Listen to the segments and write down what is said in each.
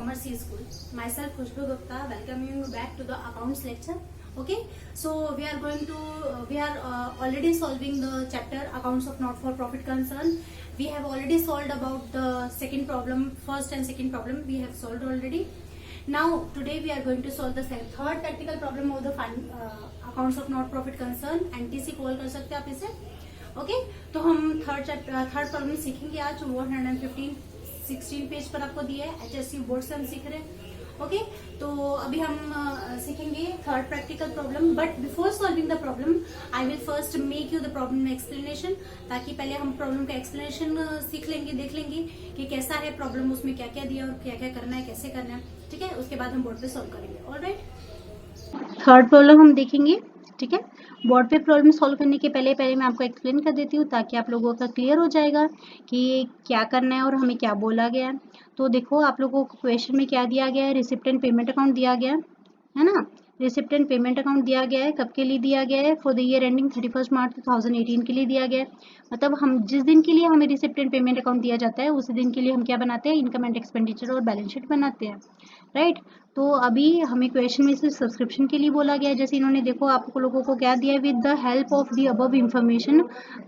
Commerce School. Myself Khushbu Gupta, welcoming you back to the accounts lecture. Okay, so we are already solving the chapter accounts of not for profit concern. We have already solved about the second problem, first and second problem we have solved already. Now today we are going to solve the third practical problem of the accounts of not profit concern. NTC call कर सकते हैं आप इसे. Okay, तो हम third problem सीखेंगे आज. 116 page पर आपको दिया है, HSC बोर्ड से हम सीख रहे हैं. ओके, तो अभी हम सीखेंगे third practical problem. But before solving the problem I will first make you the problem explanation, ताकि पहले हम प्रॉब्लम का एक्सप्लेनेशन सीख लेंगे, देख लेंगे कि कैसा है प्रॉब्लम, उसमें क्या क्या दिया और क्या क्या करना है, कैसे करना है. ठीक है, उसके बाद हम बोर्ड पे सॉल्व करेंगे. ऑलराइट, थर्ड प्रॉब्लम हम देखेंगे. ठीक है, बोर्ड पे प्रॉब्लम सॉल्व करने के पहले मैं आपको एक्सप्लेन कर देती हूँ, ताकि आप लोगों का क्लियर हो जाएगा कि क्या करना है और हमें क्या बोला गया है. तो देखो, आप लोगों को क्वेश्चन में क्या दिया गया है, रिसिप्ट एंड पेमेंट अकाउंट दिया गया है ना. रिसिप्ट एंड पेमेंट अकाउंट दिया गया है, कब के लिए दिया गया है, for the year ending 31 March 2018 के लिए दिया गया है. मतलब हम जिस दिन के लिए हमें रिसिप्ट एंड पेमेंट अकाउंट दिया जाता है, उसी दिन के लिए हम क्या बनाते हैं, इनकम एंड एक्सपेंडिचर और बैलेंस शीट बनाते हैं. राइट, तो अभी हमें क्वेश्चन में सिर्फ सब्सक्रिप्शन के लिए बोला गया है. जैसे इन्होंने देखो आप लोगों को क्या दिया है, with the help of the above information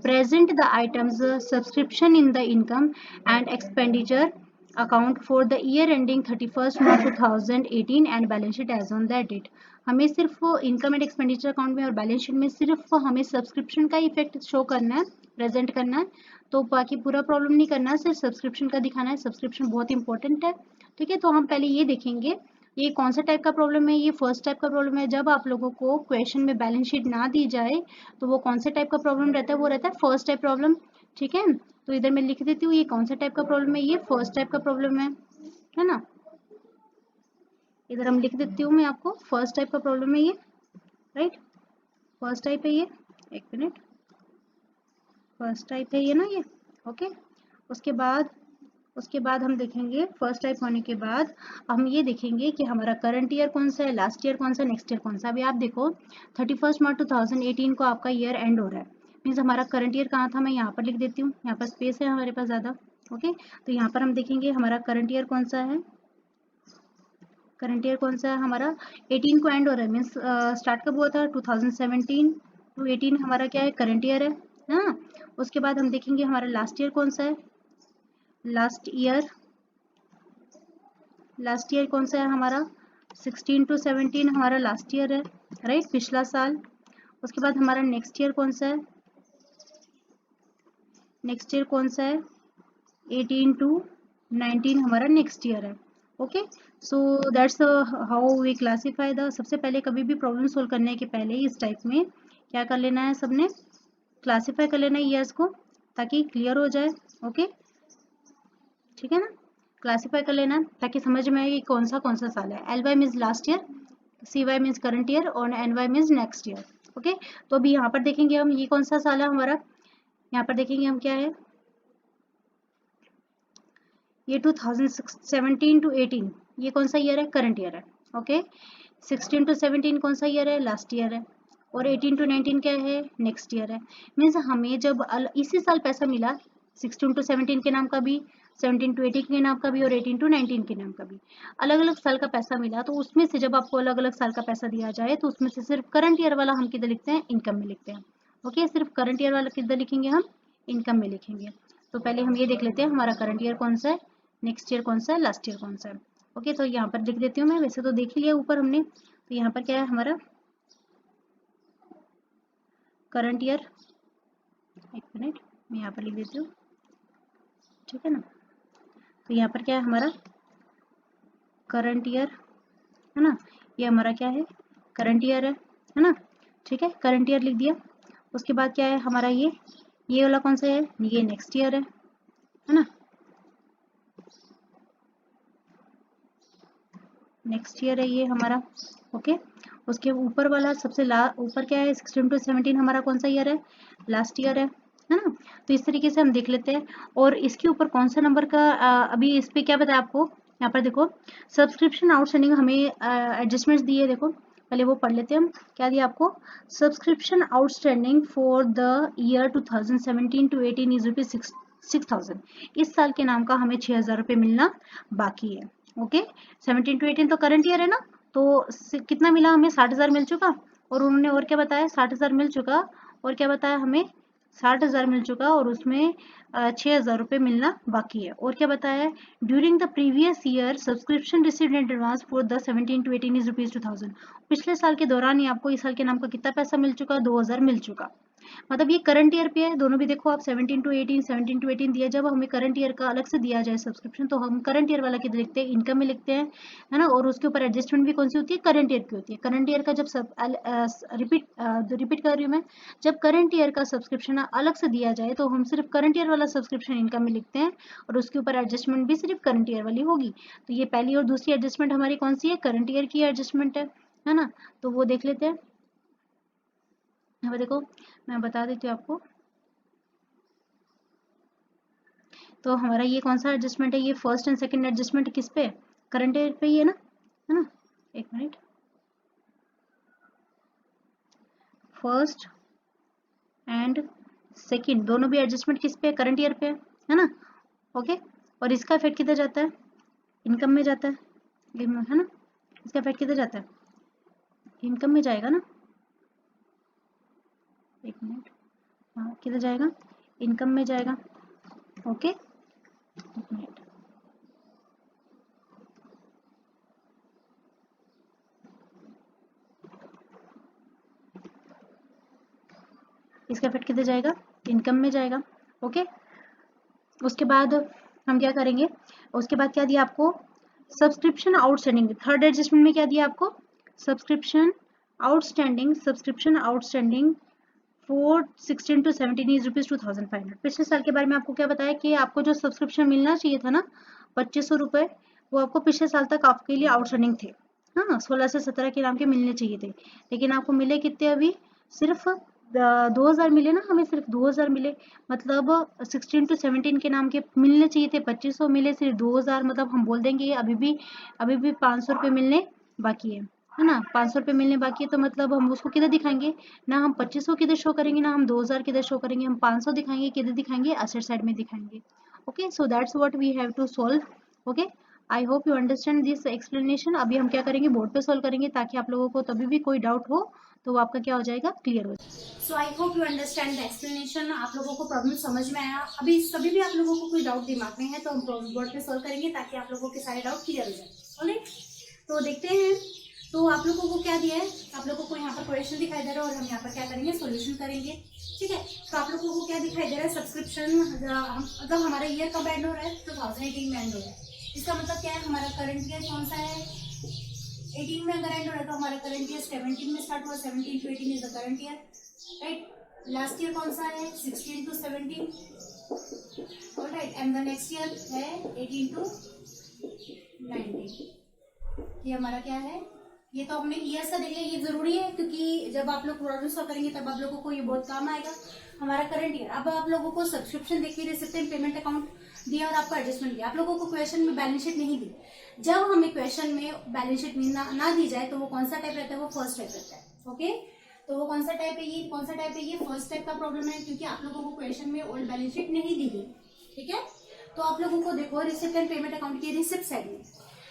present the items subscription in the income and expenditure account for the year ending 31 March 2018 and balance sheet as on that date. हमें सिर्फ इनकम एंड एक्सपेंडिचर अकाउंट में और balance sheet में सिर्फ हमें subscription का effect show करना है, प्रेजेंट करना है. तो बाकी पूरा प्रॉब्लम नहीं करना है, सिर्फ सब्सक्रिप्शन का दिखाना है. सब्सक्रिप्शन बहुत इंपॉर्टेंट है. ठीक है, तो हम पहले ये देखेंगे ये कौन सा टाइप का प्रॉब्लम है. ये फर्स्ट टाइप का प्रॉब्लम है. जब आप लोगों को क्वेश्चन में बैलेंस शीट ना दी जाए तो वो कौन सा टाइप का प्रॉब्लम रहता है, वो रहता है फर्स्ट टाइप प्रॉब्लम. ठीक है, तो इधर मैं लिख देती हूँ ये कौन सा टाइप का प्रॉब्लम है, ये फर्स्ट टाइप का प्रॉब्लम है ना. इधर हम लिख देती हूँ मैं आपको, फर्स्ट टाइप का प्रॉब्लम है ये. राइट, फर्स्ट टाइप है ये. एक मिनट, फर्स्ट टाइप है ये ना ये. ओके, उसके बाद हम देखेंगे फर्स्ट टाइप होने के बाद हम ये देखेंगे कि हमारा करंट ईयर कौन सा है, लास्ट ईयर कौन सा, नेक्स्ट ईयर कौन सा. अभी आप देखो 31 मार्च 2018 को आपका ईयर एंड हो रहा है. मीन्स हमारा करंट ईयर कहाँ था, मैं यहाँ पर लिख देती हूँ, यहाँ पर स्पेस है हमारे पास ज़्यादा. ओके, तो यहाँ पर हम देखेंगे हमारा करंट ईयर कौन सा है. करंट ईयर कौन सा है हमारा, 18 को एंड हो रहा है. मीन्स स्टार्ट कब हुआ था, 2017 टू 18 हमारा क्या है, करंट ईयर है ना. उसके बाद हम देखेंगे हमारा लास्ट ईयर कौन सा है. लास्ट ईयर कौन सा है हमारा, 16 टू 17 हमारा लास्ट ईयर है. राइट, पिछला साल. उसके बाद हमारा नेक्स्ट ईयर कौन सा है, नेक्स्ट ईयर कौन सा है, 18 टू 19 हमारा नेक्स्ट ईयर है. Okay, so that's how we classify the. सबसे पहले कभी भी प्रॉब्लम सोल्व करने के पहले इस टाइप में क्या कर लेना है, सबने क्लासीफाई कर लेना है ईयर्स को, ताकि क्लियर हो जाए. ओके, ठीक है ना, क्लासीफाई कर लेना ताकि समझ में आए कि कौन सा साल है. LY means last year, CY means current year और NY means next year. Okay, तो अभी यहाँ पर देखेंगे हम ये कौन सा साल है हमारा. यहाँ पर देखेंगे हम क्या है, ये 2017 टू 18 ये कौन सा ईयर है, करंट ईयर है. ओके, 16 टू 17 कौन सा ईयर है, लास्ट ईयर है. और 18 टू 19 क्या है, नेक्स्ट ईयर है. मीन्स हमें जब इसी साल पैसा मिला, 16 टू 17 के नाम का भी, 17 टू 18 के नाम का भी और 18 टू 19 के नाम का भी अलग अलग साल का पैसा मिला, तो उसमें से जब आपको अलग अलग साल का पैसा दिया जाए तो उसमें से सिर्फ करंट ईयर वाला हम किधर लिखते हैं, इनकम में लिखते हैं. ओके, सिर्फ करंट ईयर वाला किधर लिखेंगे, हम इनकम में लिखेंगे. तो पहले हम ये देख लेते हैं हमारा करंट ईयर कौन सा है, नेक्स्ट ईयर कौन सा है, लास्ट ईयर कौन सा है. ओके, तो यहाँ पर लिख देती हूँ मैं, वैसे तो देख ही लिया ऊपर हमने. तो यहाँ पर क्या है हमारा करंट ईयर. एक मिनट, मैं यहाँ पर लिख देती हूँ. ठीक है ना, तो यहाँ पर क्या है हमारा करंट ईयर है ना. ये हमारा क्या है, करंट ईयर है ना. ठीक है, करंट ईयर लिख दिया. उसके बाद क्या है हमारा ये वाला कौन सा है, ये नेक्स्ट ईयर है ना. नेक्स्ट ईयर है ये हमारा. ओके, उसके ऊपर वाला सबसे ऊपर क्या है, 16 टू 17 हमारा कौन सा ईयर है, लास्ट ईयर है ना. तो इस तरीके से हम देख लेते हैं. और इसके ऊपर कौन सा नंबर का अभी इस पे क्या बताया आपको, यहाँ पर देखो सब्सक्रिप्शन आउटस्टैंडिंग हमें एडजस्टमेंट्स दिए. देखो पहले वो पढ़ लेते हैं हम, क्या दिया आपको, subscription outstanding for the year 2017 to 18 is rupees 6,000. इस साल के नाम का हमें 6,000 रुपये मिलना बाकी है. ओके 17 to 18 तो करंट ईयर है ना, तो कितना मिला हमें 60,000 मिल चुका, और उन्होंने और क्या बताया 60,000 मिल चुका, और क्या बताया हमें 60,000 मिल चुका, और उसमें 6,000 रुपये मिलना बाकी है। और क्या बताया है, during the previous year subscription received in advance for the 17 to 18 is ₹2,000। पिछले साल के दौरान ही आपको इस साल के नाम का कितना पैसा मिल चुका, 2,000 मिल चुका। मतलब ये करंट ईयर पे है, दोनों भी देखो आप 17 to 18 17 to 18 दिया। जब हमें करंट ईयर का अलग से दिया जाए सब्सक्रिप्शन, तो हम करंट ईयर वाला किधर लिखते हैं, इनकम में लिखते हैं, है ना। और उसके ऊपर एडजस्टमेंट भी कौन सी होती है, करंट ईयर की होती है। करंट ईयर का जब सब रिपीट कर रही हूँ मैं, जब करंट ईयर का सब्सक्रिप्शन अलग से दिया जाए तो हम सिर्फ करंट ईयर वाला सब्सक्रिप्शन इनकम में लिखते हैं, और उसके ऊपर एडजस्टमेंट भी सिर्फ करंट ईयर वाली होगी। तो ये पहली और दूसरी एडजस्टमेंट हमारी कौन सी है, करंट ईयर की एडजस्टमेंट है ना। तो वो देख लेते हैं। यहाँ पे देखो मैं बता देती हूँ आपको, तो हमारा ये कौन सा एडजस्टमेंट है, ये फर्स्ट एंड सेकंड एडजस्टमेंट किस पे, करंट ईयर पे ही है ना। एक मिनट, फर्स्ट एंड सेकंड दोनों भी एडजस्टमेंट किस पे है, करंट ईयर पे है ना। ओके, और इसका इफेक्ट किधर जाता है, इनकम में जाता है ना। इसका इफेक्ट किधर जाता है, इनकम में जाएगा ना। एक मिनट, हाँ किधर जाएगा, इनकम में जाएगा। ओके एक मिनट, इसका इफेक्ट किधर जाएगा, इनकम में जाएगा। ओके, उसके बाद हम क्या करेंगे, उसके बाद क्या दिया आपको, सब्सक्रिप्शन आउटस्टैंडिंग। थर्ड एडजस्टमेंट में क्या दिया आपको, subscription outstanding for 16 to 17 is ₹2,500। पिछले साल के बारे में आपको क्या बताया कि आपको जो सब्सक्रिप्शन मिलना चाहिए था ना 2,500 रुपये, वो आपको पिछले साल तक आपके लिए आउटस्टैंडिंग थे। हाँ 16 से 17 के नाम के मिलने चाहिए थे, लेकिन आपको मिले कितने, अभी सिर्फ 2,000 मिले ना, हमें सिर्फ 2,000 मिले। मतलब 16 to 17 के नाम के मिलने चाहिए थे 2,500, मिले सिर्फ 2,000। मतलब हम बोल देंगे अभी भी 500 रुपये मिलने बाकी है ना। 500 रुपये मिलने बाकी है, तो मतलब हम उसको किधर दिखाएंगे, ना हम 2,500 किधर शो करेंगे, ना हम 2,000 किधर शो करेंगे, हम 500 दिखाएंगे, किधर दिखाएंगे, असेट साइड में दिखाएंगे। Okay, so that's what we have to solve. Okay, I hope you understand this explanation. अभी हम क्या करेंगे, बोर्ड पे सॉल्व करेंगे, ताकि आप लोगों को तभी भी कोई डाउट हो तो वो आपका क्या हो जाएगा, क्लियर हो जाएगा। So I hope you understand the explanation. आप लोगों को प्रॉब्लम समझ में आया। अभी सभी भी आप लोगों को कोई डाउट दिमाग में है तो हम बोर्ड पे सॉल्व करेंगे, ताकि आप लोगों के सारे डाउट क्लियर हो जाए। ऑलराइट, तो देखते हैं। तो आप लोगों को क्या दिया है, आप लोगों को यहाँ पर क्वेश्चन दिखाई दे रहा है, और हम यहाँ पर क्या करेंगे, सॉल्यूशन करेंगे। ठीक है, तो आप लोगों को क्या दिखाई दे रहा है, सब्सक्रिप्शन मतलब हमारा ईयर कब एंड हो रहा है, 2018 में एंड हो रहा है। इसका मतलब क्या है, हमारा करंट ईयर कौन सा है, 18 में अगर एंड हो रहा है, तो हमारा करंट ईयर 17 में स्टार्ट हुआ, 17 to 18 is the current year, right. Last year कौन सा है, 16 to 17, alright. And the next year है 18 to 19। ये हमारा क्या है, ये तो हमने ईयर से देख लिया। ये जरूरी है, क्योंकि जब आप लोग प्रॉब्लम सॉल्व करेंगे तब आप लोगों को ये बहुत काम आएगा। हमारा करंट ईयर, अब आप लोगों को सब्सक्रिप्शन देखिए, रिसिप्ट एंड पेमेंट अकाउंट दिया, और आपको एडजस्टमेंट दिया। आप लोगों को क्वेश्चन में बैलेंस शीट नहीं दी। जब हमें क्वेश्चन में बैलेंस शीट ना दी जाए, तो वो कौन सा टाइप रहता है, वो फर्स्ट टाइप रहता है। ओके, तो वो कौन सा टाइप है, ये कौन सा टाइप है, ये फर्स्ट टाइप का प्रॉब्लम है, क्योंकि आप लोगों को क्वेश्चन में ओल्ड बैलेंस शीट नहीं दी गई। ठीक है, तो आप लोगों को देखो, रिसिप्ट एंड पेमेंट अकाउंट की रिसिप्ट साइड में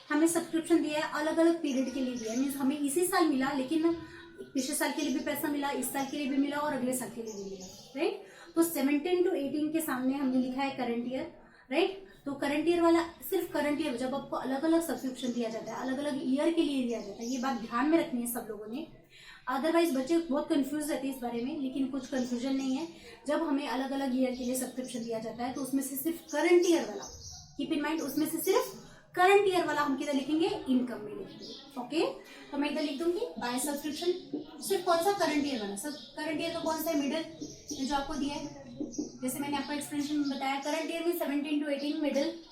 हमें सब्सक्रिप्शन दिया है, अलग अलग पीरियड के लिए दिया है। मीन्स हमें इसी साल मिला, लेकिन पिछले साल के लिए भी पैसा मिला, इस साल के लिए भी मिला, और अगले साल के लिए भी मिला, राइट। तो 17 to 18 के सामने हमने लिखा है करंट ईयर, राइट। तो करंट ईयर वाला सिर्फ करंट ईयर, जब आपको अलग अलग सब्सक्रिप्शन दिया जाता है, अलग अलग ईयर के लिए दिया जाता है, ये बात ध्यान में रखनी है सब लोगों ने। अदरवाइज बच्चे बहुत कंफ्यूज रहते हैं इस बारे में, लेकिन कुछ कंफ्यूजन नहीं है। जब हमें अलग अलग ईयर के लिए सब्सक्रिप्शन दिया जाता है, तो उसमें से सिर्फ करंट ईयर वाला, कीप इन माइंड, उसमें से सिर्फ करंट ईयर वाला हम किधर लिखेंगे, इनकम में लिखेंगे। ओके, तो मैं इधर लिख दूंगी बाय सब्सक्रिप्शन, सिर्फ कौन सा, करंट ईयर वाला। सब करंट ईयर तो कौन सा है, मिडिल, जो आपको दिया है, जैसे मैंने आपको एक्सप्लेनेशन में बताया, करंट ईयर में 17 to 18,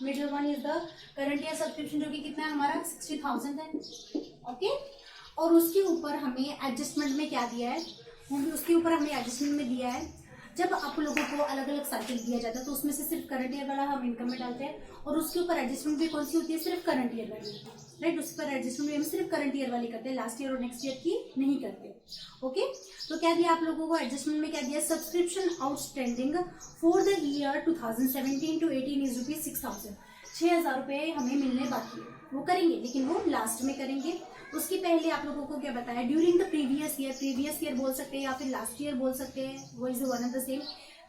middle one is the current year subscription, जो कि कितना है हमारा 60,000 है। ओके, और उसके ऊपर हमें एडजस्टमेंट में क्या दिया है, उसके ऊपर हमें एडजस्टमेंट में दिया है, जब आप लोगों को अलग अलग साइकिल दिया जाता है, तो उसमें से सिर्फ करंट ईयर वाला हम इनकम में डालते हैं, और उसके ऊपर एडजस्टमेंट भी कौन सी होती है, सिर्फ करंट ईयर वाली, राइट। उस पर एडजस्टमेंट भी हम सिर्फ करंट ईयर वाली करते हैं, लास्ट ईयर और नेक्स्ट ईयर की नहीं करते। ओके, तो क्या दिया आप लोगों को एडजस्टमेंट में, क्या दिया, subscription outstanding for the year 2017 to 18 is ₹6,000। 6,000 रुपये हमें मिलने बाकी है, वो करेंगे लेकिन वो लास्ट में करेंगे। उसके पहले आप लोगों को क्या बताया, ड्यूरिंग द प्रीवियस ईयर बोल सकते हैं या फिर लास्ट ईयर बोल सकते हैं, वो is one of the same.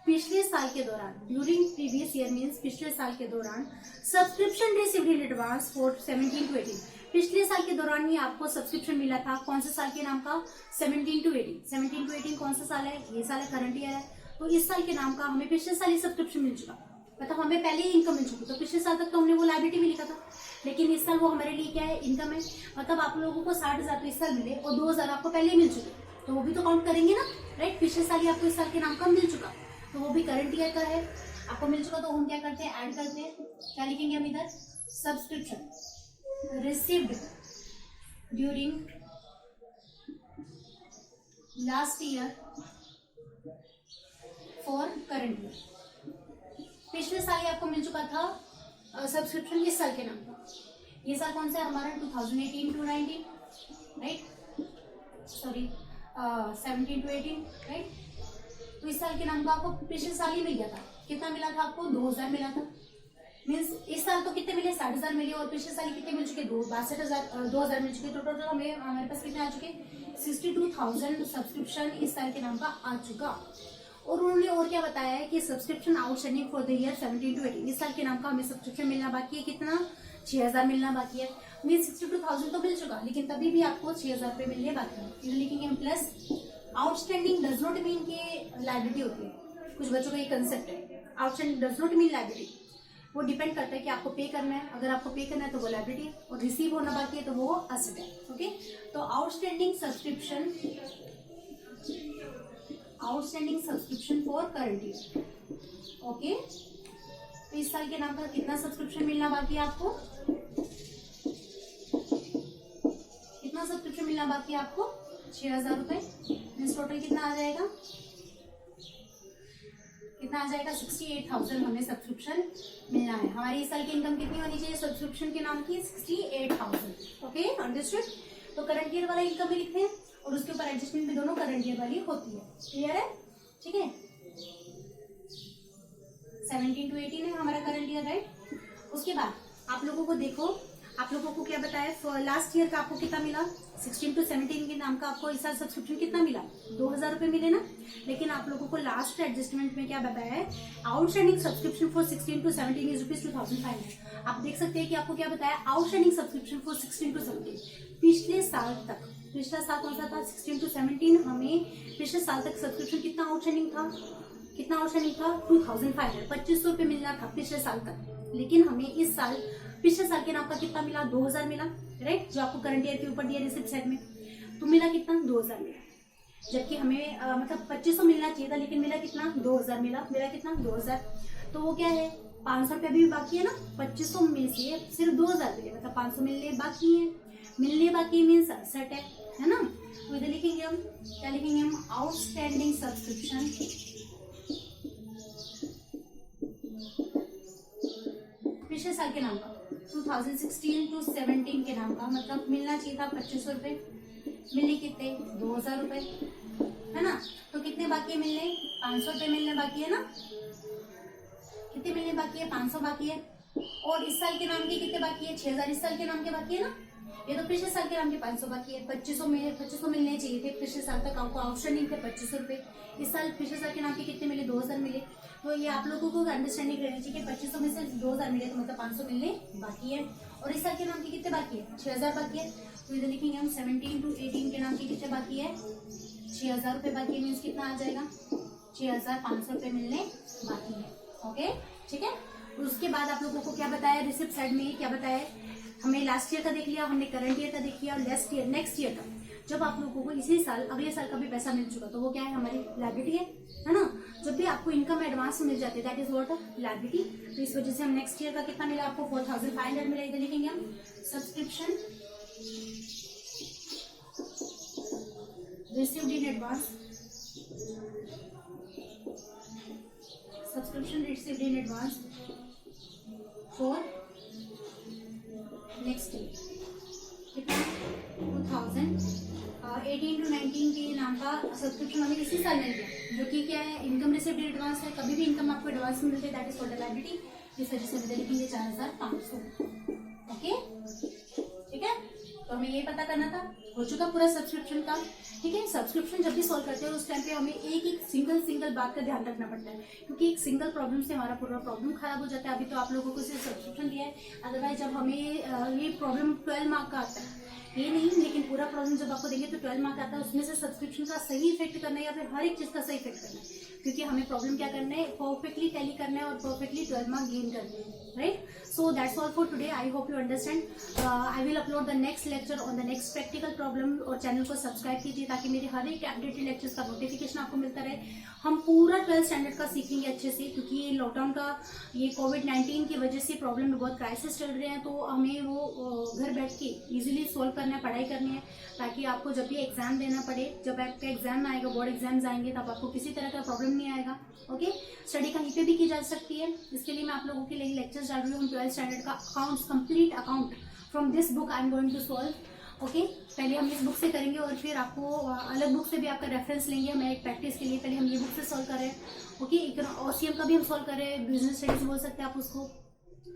पिछले साल के दौरान, ड्यूरिंग प्रीवियस ईयर मीन्स पिछले साल के दौरान, subscription received in advance for 17 to 18। पिछले साल के दौरान ही आपको सब्सक्रिप्शन मिला था, कौन से साल के नाम का, 17 to 18। 17 to 18 कौन सा साल है, ये साल है, करंट ईयर है। तो इस साल के नाम का हमें पिछले साल ही सब्सक्रिप्शन मिल चुका, मतलब हमें पहले ही इनकम मिल चुकी। तो पिछले साल तक तो हमने वो लायबिलिटी भी लिखा था, लेकिन इस साल वो हमारे लिए क्या है, इनकम है। मतलब आप लोगों को 60,000 तो इस साल मिले और 2,000 आपको पहले ही मिल चुके, तो वो भी तो काउंट करेंगे ना, राइट। पिछले साल ही आपको इस साल के नाम का मिल चुका, तो वो भी करंट ईयर का है, आपको मिल चुका। तो हम क्या करते हैं, ऐड करते हैं, क्या लिखेंगे हम इधर, subscription received during last year for current year. पिछले साल ही आपको मिल चुका था सब्सक्रिप्शन इस साल के नाम का। ये साल कौन सा है हमारा, 2018 to 19, right, sorry 17 to 18, right. तो इस साल के नाम का आपको पिछले साल ही मिल गया था, कितना मिला था आपको, 2,000 मिला था। मीन्स इस साल तो कितने मिले, 60,000 मिले, और पिछले साल कितने मिल चुके, 2,000 मिल चुके। तो टोटल हमारे पास कितने आ चुके, 62,000 सब्सक्रिप्शन इस साल के नाम का आ चुका। और उन्होंने और क्या बताया है कि subscription outstanding for the year 17 to 18। इस साल के नाम का हमें सब्सक्रिप्शन मिलना बाकी है, कितना, 6,000 मिलना बाकी है। मीन 62,000 तो मिल चुका, लेकिन तभी भी आपको 6,000 रुपये मिलने बाकी है। इधर लिखेंगे plus outstanding does not mean के लायबिलिटी होती है, कुछ बच्चों का ये कंसेप्ट है, outstanding does not mean liability. वो डिपेंड करता है कि आपको पे करना है, अगर आपको पे करना है तो वो लायबिलिटी है, और रिसीव होना बाकी है तो वो असेट है। ओके, तो outstanding subscription for current year. Okay, तो इस साल के नाम का कितना सब्सक्रिप्शन मिलना बाकी है आपको, कितना सब्सक्रिप्शन मिलना बाकी है आपको, 6,000 रुपए। मीन्स टोटल कितना आ जाएगा, कितना आ जाएगा, 68,000 हमें सब्सक्रिप्शन मिलना है। हमारी इस साल की इनकम कितनी होनी चाहिए सब्सक्रिप्शन के नाम की, 68,000। Okay, understood. तो करंट ईयर वाला इनकम भी लिखते हैं और उसके ऊपर एडजस्टमेंट भी दोनों करंट ईयर वाली होती है। क्लियर है, ठीक है। 17 to 18 है हमारा करंट ईयर, राइट। उसके बाद आप लोगों को देखो, आप लोगों को क्या बताया, लास्ट ईयर का आपको कितना मिला, 16 to 17 के नाम का आपको इस साल सब्सक्रिप्शन कितना मिला, 2,000 रुपये मिले ना। लेकिन आप लोगों को लास्ट एडजस्टमेंट में क्या बताया है, outstanding subscription for 16 to 17 is ₹2,500। आप देख सकते हैं कि आपको क्या बताया, आउटस्टैंडिंग सब्सक्रिप्शन फॉर 16 to 17 पिछले साल तक, पिछला साल कौन सा था, 16 to 17, हमें पिछले साल तक सब्सक्रिप्शन कितना आउटस्टैंडिंग था, कितना आउटस्टैंडिंग था, 2,500, 2,500 रुपये मिलना था पिछले साल तक। लेकिन हमें इस साल पिछले साल के नाम का कितना मिला, 2,000 मिला, राइट, जो आपको करंट ईयर के ऊपर दिया रिसिप्ट साइड में। तो मिला कितना, 2,000 मिला, जबकि हमें मतलब 2,500 मिलना चाहिए था, लेकिन मिला कितना, 2,000 मिला कितना, 2,000। तो वो क्या है, 500 रुपये भी बाकी है ना, 2,500 में से सिर्फ 2,000 मिले, मतलब 500 मिलने बाकी है, मीन्स सेट है ना। तो इधर लिखेंगे हम, क्या लिखेंगे हम, आउटस्टैंडिंग सब्सक्रिप्शन पिछले साल के नाम का, 2016 to 17 के नाम का, मतलब मिलना चाहिए था 2,500 रुपये, मिलने कितने, 2,000 रुपये, है ना। तो कितने बाकी है मिलने, 500 रुपये मिलने बाकी है ना, कितने मिलने बाकी है, 500 बाकी है। और इस साल के नाम के कितने बाकी है, 6,000 इस साल के नाम के बाकी है ना। ये तो पिछले साल के नाम के 500 बाकी है, 2,500 मिलने चाहिए थे पिछले साल तक, आपको आउटस्टैंडिंग थे 2,500 रुपये। इस साल पिछले साल के नाम के कितने मिले, 2,000 मिले। तो ये आप लोगों को अंडरस्टैंडिंग रहनी चाहिए कि 2,500 में से 2,000 मिले, तो मतलब 500 मिलने बाकी है। और इस साल के नाम के कितने बाकी है, 6,000 बाकी है। तो इधर लिखेंगे हम 17 to 18 के नाम के कितने बाकी है, 6,000 रुपये बाकी है। मीन्स कितना आ जाएगा, 6,500 रुपये मिलने बाकी है। ओके, ठीक है। उसके बाद आप लोगों को क्या बताया, रिसिप्ट साइड में क्या बताया, हमने लास्ट ईयर का देख लिया, हमने करंट ईयर का देख लिया, और नेक्स्ट ईयर का जब आप लोगों को इसी साल अगले साल का भी पैसा मिल चुका, तो वो क्या है, हमारी लायबिलिटी है ना। जब भी आपको इनकम एडवांस मिल जाती है, दैट इज व्हाट, लायबिलिटी। तो इस वजह से हम नेक्स्ट ईयर का कितना मिला आपको, 4,500 मिला। इधर लिखेंगे हम subscription received in advance, subscription received in advance for next year, कितना, 2018 to 19 के नाम का सब्सक्रिप्शन हमें इसी साल मिल गया, जो कि क्या है, इनकम रिसीव्ड इन एडवांस है। कभी भी इनकम आपको एडवांस में मिलती है, दैट इज कॉल्ड लायबिलिटी। इस वजह से मुझे लिखेंगे 4500। ओके, ठीक है। तो हमें ये पता करना था, हो चुका पूरा सब्सक्रिप्शन का, ठीक है। सब्सक्रिप्शन जब भी सॉल्व करते हैं उस टाइम पे हमें एक एक सिंगल बात का ध्यान रखना पड़ता है, क्योंकि एक सिंगल प्रॉब्लम से हमारा पूरा प्रॉब्लम खराब हो जाता है। अभी तो आप लोगों को सिर्फ सब्सक्रिप्शन दिया है, अदरवाइज जब हमें ये प्रॉब्लम 12 मार्क का आता है, ये नहीं लेकिन पूरा प्रॉब्लम जब आपको देंगे तो 12 मार्क आता है, उसमें से सब्सक्रिप्शन का सही इफेक्ट करना है या फिर हर एक चीज का सही इफेक्ट करना है, क्योंकि हमें प्रॉब्लम क्या करना है, परफेक्टली टैली करना है और परफेक्टली 12 मार्क गेन करने हैं, right. So that's all for today, I hope you understand. I will upload the next lecture on the next practical problem, और चैनल को सब्सक्राइब कीजिए ताकि मेरे हर एक अपडेटेड लेक्चर्स का नोटिफिकेशन आपको मिलता रहे। हम पूरा 12th स्टैंडर्ड का सीखेंगे अच्छे से, क्योंकि ये लॉकडाउन का, ये कोविड-19 की वजह से प्रॉब्लम में बहुत क्राइसिस चल रहे हैं, तो हमें वो घर बैठ के इजीली सॉल्व करना है, पढ़ाई करनी है, ताकि आपको जब भी एग्जाम देना पड़े, जब आपका एग्जाम आएगा, बोर्ड एग्जाम्स आएंगे, तब आपको किसी तरह का प्रॉब्लम नहीं आएगा। ओके, स्टडी कहीं पे भी की जा सकती है, इसके लिए मैं आप लोगों के लिए लेक्चर्स डाल रही हूँ। हम 12th स्टैंडर्ड का accounts, complete account from this book I am going to solve. Okay, पहले हम इस बुक से करेंगे और फिर आपको अलग बुक से भी आपका रेफरेंस लेंगे। मैं एक प्रैक्टिस के लिए पहले हम ये बुक से सॉल्व कर रहे हैं। ओके, OCM का भी हम सॉल्व कर रहे हैं, बिजनेस स्टडीज बोल सकते हैं आप उसको,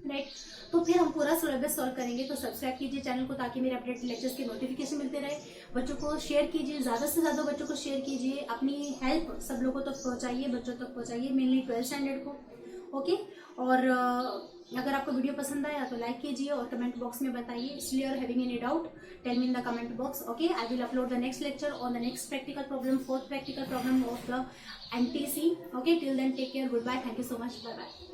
राइट। तो फिर हम पूरा सिलेबस सॉल्व करेंगे। तो सब्सक्राइब कीजिए चैनल को ताकि मेरे अपडेट लेक्चर्स के नोटिफिकेशन मिलते रहे। बच्चों को शेयर कीजिए, ज़्यादा से ज़्यादा बच्चों को शेयर कीजिए, अपनी हेल्प सब लोगों तक पहुँचाइए, बच्चों तक पहुँचाइए, मेनली 12th स्टैंडर्ड को। ओके, और अगर आपको वीडियो पसंद आया तो लाइक कीजिए और कमेंट बॉक्स में बताइए, इसलिए और having any doubt tell me in the comment box. Okay, I will upload the next lecture on the next practical problem, 4th practical problem of the NTC। Okay, till then take care, good bye, thank you so much, bye bye.